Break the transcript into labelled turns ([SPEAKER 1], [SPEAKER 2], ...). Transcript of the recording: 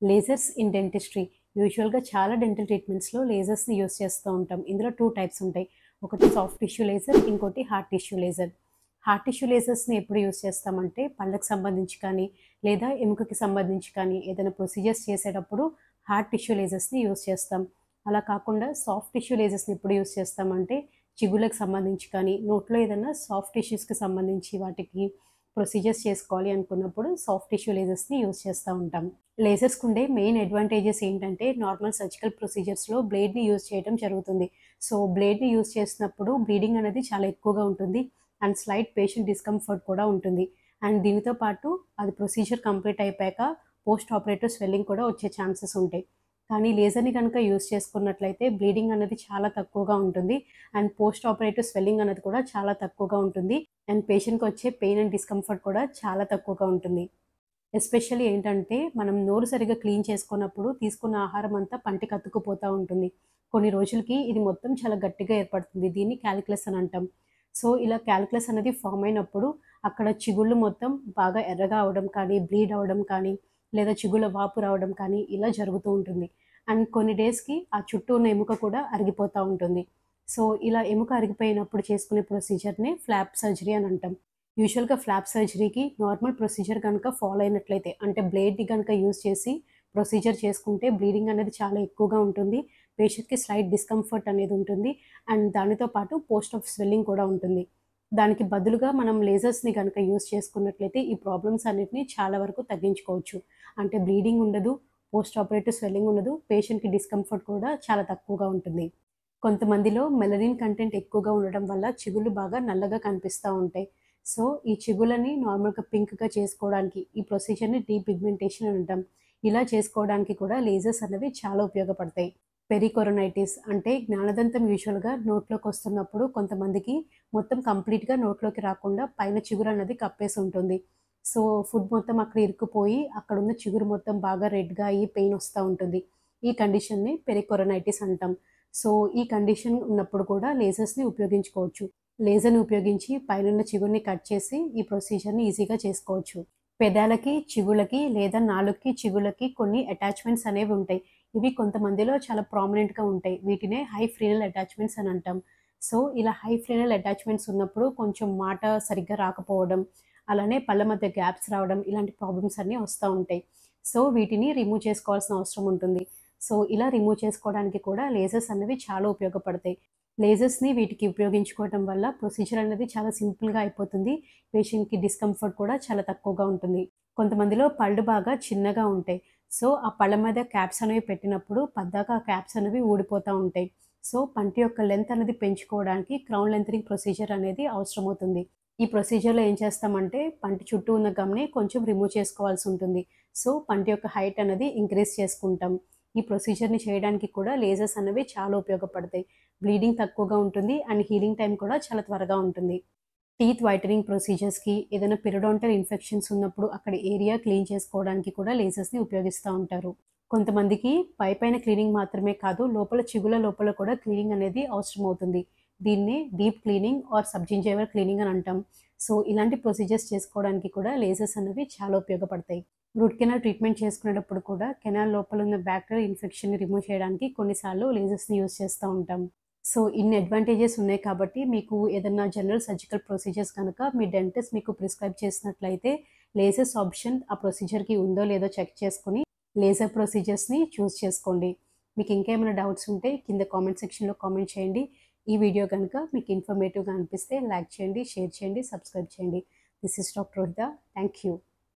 [SPEAKER 1] Lasers in dentistry. యూజువల్‌గా చాలా dental ట్రీట్మెంట్స్‌లో లేజర్స్‌ని use చేస్తూ ఉంటాం. ఇందులో 2 టైప్స్ ఉంటాయి. ఒకటి సాఫ్ట్ టిష్యూ లేజర్, ఇంకోటి hard tissue laser. Hard tissue లేజర్స్‌ని ఎప్పుడు యూజ్ చేస్తామంటే పళ్ళకి సంబంధించి కానీ, లేదా ఎముకకి సంబంధించి కానీ ఏదైనా ప్రొసీజర్స్ చేసేటప్పుడు హార్డ్ టిష్యూ లేజర్స్‌ని యూజ్ చేస్తాం. అలా కాకుండా సాఫ్ట్ టిష్యూ లేజర్స్‌ని ఎప్పుడు యూజ్ చేస్తామంటే చిగుళ్ళకి సంబంధించి కానీ, నోట్లో ఏదైనా సాఫ్ట్ టిష్యూస్‌కి సంబంధించి వాటికి ప్రొసీజర్స్ చేసుకోవాలి అనుకున్నప్పుడు సాఫ్ట్ టిష్యూ లేజర్స్‌ని యూజ్ చేస్తూ ఉంటాం. లేజర్స్‌కి ఉండే మెయిన్ అడ్వాంటేజెస్ ఏంటంటే నార్మల్ సర్జికల్ ప్రొసీజర్స్‌లో బ్లేడ్‌ని యూజ్ చేయడం జరుగుతుంది. సో, బ్లేడ్‌ని యూజ్ చేసినప్పుడు బ్లీడింగ్ అనేది చాలా ఎక్కువగా ఉంటుంది. అండ్ స్లైట్ పేషెంట్ డిస్కంఫర్ట్ కూడా ఉంటుంది. అండ్ దీనితో పాటు అది ప్రొసీజర్ కంప్లీట్ అయిపోయాక పోస్ట్ ఆపరేటివ్ స్వెల్లింగ్ కూడా వచ్చే ఛాన్సెస్ ఉంటాయి. కానీ లేజర్‌ని గనుక యూజ్ చేసుకున్నట్లయితే బ్లీడింగ్ అనేది చాలా తక్కువగా ఉంటుంది. అండ్ పోస్ట్ ఆపరేటివ్ స్వెల్లింగ్ అనేది కూడా చాలా తక్కువగా ఉంటుంది. అండ్ పేషెంట్‌కి వచ్చే పెయిన్ అండ్ డిస్కంఫర్ట్ కూడా చాలా తక్కువగా ఉంటుంది. ఎస్పెషల్లీ ఏంటంటే, మనం నోరు సరిగ్గా క్లీన్ చేసుకోనప్పుడు తీసుకున్న ఆహారం అంతా పంటికి అతుక్కుపోతా ఉంటుంది. కొన్ని రోజులకి ఇది మొత్తం చాలా గట్టిగా ఏర్పడుతుంది. దీన్ని కాలిక్యులస్ అని అంటాం. సో, ఇలా కాలిక్యులస్ అనేది ఫార్మ్ అయినప్పుడు అక్కడ చిగుళ్ళు మొత్తం బాగా ఎర్రగా అవ్వడం కానీ, బ్లీడ్ అవ్వడం కానీ, లేదా చిగుళ్ళ వాపు రావడం కానీ ఇలా జరుగుతూ ఉంటుంది. అండ్ కొన్ని డేస్‌కి ఆ చుట్టూ ఉన్న ఎముక కూడా అరిగిపోతా ఉంటుంది. సో, ఇలా ఎముక అరిగిపోయినప్పుడు చేసుకునే ప్రొసీజర్‌ని ఫ్లాప్ సర్జరీ అని అంటాం. యూజువల్‌గా ఫ్లాప్ సర్జరీకి నార్మల్ ప్రొసీజర్ గనుక ఫాలో అయినట్లయితే అంటే బ్లేడ్‌ని గనుక యూజ్ చేసి ప్రొసీజర్ చేసుకుంటే బ్లీడింగ్ అనేది చాలా ఎక్కువగా ఉంటుంది. పేషెంట్‌కి స్లైట్ డిస్కంఫర్ట్ అనేది ఉంటుంది. అండ్ దానితో పాటు పోస్ట్ ఆప్ స్వెల్లింగ్ కూడా ఉంటుంది. దానికి బదులుగా మనం లేజర్స్‌ని గనుక యూజ్ చేసుకున్నట్లయితే ఈ ప్రాబ్లమ్స్ అన్నిటిని చాలా వరకు తగ్గించుకోవచ్చు. అంటే బ్లీడింగ్ ఉండదు, పోస్ట్ ఆపరేటివ్ స్వెల్లింగ్ ఉండదు, పేషెంట్‌కి డిస్కంఫర్ట్ కూడా చాలా తక్కువగా ఉంటుంది. కొంతమందిలో మెలనిన్ కంటెంట్ ఎక్కువగా ఉండడం వల్ల చిగుళ్ళు బాగా నల్లగా కనిపిస్తా ఉంటాయి. సో, ఈ చిగుళ్ళని నార్మల్‌గా పింక్‌గా చేసుకోవడానికి ఈ ప్రొసీజర్‌ని డీపిగ్మెంటేషన్ అని అంటాం. ఇలా చేసుకోవడానికి కూడా లేజర్స్ అనేవి చాలా ఉపయోగపడతాయి. పెరికొరోనైటిస్ అంటే జ్ఞానదంతం యూజువల్‌గా నోట్లోకొస్తున్నప్పుడు కొంతమందికి మొత్తం కంప్లీట్‌గా నోట్లోకి రాకుండా పైన చిగురు అన్నది కప్పేసి ఉంటుంది. సో, ఫుడ్ మొత్తం అక్కడ ఇరుక్కుపోయి అక్కడున్న చిగురు మొత్తం బాగా రెడ్‌గా అయ్యి పెయిన్ వస్తా ఉంటుంది. ఈ కండిషన్‌ని పెరికొరోనైటిస్ అంటాం. సో, ఈ కండిషన్ ఉన్నప్పుడు కూడా లేజర్స్‌ని ఉపయోగించుకోవచ్చు. లేజర్‌ని ఉపయోగించి పైనున్న చిగురుని కట్ చేసి ఈ ప్రొసీజర్‌ని ఈజీగా చేసుకోవచ్చు. పెదాలకి, చిగుళ్ళకి లేదా నాలుకకి, చిగుళ్ళకి కొన్ని అటాచ్‌మెంట్స్ అనేవి ఉంటాయి. ఇవి కొంతమందిలో చాలా ప్రామినెంట్‌గా ఉంటాయి. వీటినే హై ఫ్రీనల్ అటాచ్‌మెంట్స్ అని అంటాం. సో, ఇలా హై ఫ్రీనల్ అటాచ్‌మెంట్స్ ఉన్నప్పుడు కొంచెం మాట సరిగ్గా రాకపోవడం, అలానే పళ్ళ మధ్య గ్యాప్స్ రావడం ఇలాంటి ప్రాబ్లమ్స్ అన్నీ వస్తా ఉంటాయి. సో, వీటిని రిమూవ్ చేసుకోవాల్సిన అవసరం ఉంటుంది. సో, ఇలా రిమూవ్ చేసుకోవడానికి కూడా లేజర్స్ అనేవి చాలా ఉపయోగపడతాయి. లేజర్స్‌ని వీటికి ఉపయోగించుకోవటం వల్ల ప్రొసీజర్ అనేది చాలా సింపుల్‌గా అయిపోతుంది. పేషెంట్‌కి డిస్కంఫర్ట్ కూడా చాలా తక్కువగా ఉంటుంది. కొంతమందిలో పళ్ళు బాగా చిన్నగా ఉంటాయి. సో, ఆ పళ్ళ మీద క్యాప్స్ అనేవి పెట్టినప్పుడు పద్దాక ఆ క్యాప్స్ అనేవి ఊడిపోతా ఉంటాయి. సో, పంటి యొక్క లెంత్ అనేది పెంచుకోవడానికి క్రౌన్ లెంతనింగ్ ప్రొసీజర్ అనేది అవసరమవుతుంది. ఈ ప్రొసీజర్‌లో ఏం చేస్తామంటే పంటి చుట్టూ ఉన్న గమ్‌ని కొంచెం రిమూవ్ చేసుకోవాల్సి ఉంటుంది. సో, పంటి యొక్క హైట్ అనేది ఇంక్రీజ్ చేసుకుంటాం. ఈ ప్రొసీజర్‌ని చేయడానికి కూడా లేజర్స్ అనేవి చాలా ఉపయోగపడతాయి. బ్లీడింగ్ తక్కువగా ఉంటుంది అండ్ హీలింగ్ టైమ్ కూడా చాలా త్వరగా ఉంటుంది. టీత్ వైటనింగ్ ప్రొసీజర్స్‌కి ఏదైనా పెరిడోంటల్ ఇన్ఫెక్షన్స్ ఉన్నప్పుడు అక్కడ ఏరియా క్లీన్ చేసుకోవడానికి కూడా లేజర్స్‌ని ఉపయోగిస్తా ఉంటారు. కొంతమందికి పైపైన క్లీనింగ్ మాత్రమే కాదు, లోపల చిగుళ్ళ లోపల కూడా క్లీనింగ్ అనేది అవసరమవుతుంది. దీన్నే డీప్ క్లీనింగ్ ఆర్ సబ్జింజైవల్ క్లీనింగ్ అని అంటాం. సో, ఇలాంటి ప్రొసీజర్స్ చేసుకోవడానికి కూడా లేజర్స్ అనేవి చాలా ఉపయోగపడతాయి. రూట్ కెనాల్ ట్రీట్మెంట్ చేసుకునేటప్పుడు కూడా కెనాల్ లోపల ఉన్న బ్యాక్టీరియల్ ఇన్ఫెక్షన్‌ని రిమూవ్ చేయడానికి కొన్నిసార్లు లేజర్స్‌ని యూజ్ చేస్తా ఉంటాం. సో, ఇన్ని అడ్వాంటేజెస్ ఉన్నాయి కాబట్టి మీకు ఏదన్నా జనరల్ సర్జికల్ ప్రొసీజర్స్ గనక మీ డెంటిస్ట్ మీకు ప్రిస్క్రైబ్ చేసినట్లయితే లేజర్స్ ఆప్షన్ ఆ ప్రొసీజర్‌కి ఉందో లేదో చెక్ చేసుకొని లేజర్ ప్రొసీజర్స్‌ని చూజ్ చేసుకోండి. మీకు ఇంకేమైనా డౌట్స్ ఉంటే కింద కామెంట్ సెక్షన్‌లో కామెంట్ చేయండి. ఈ వీడియో గనుక మీకు ఇన్ఫర్మేటివ్‌గా అనిపిస్తే లైక్ చేయండి, షేర్ చేయండి, సబ్స్క్రైబ్ చేయండి. This is doctor Rohitha. Thank you.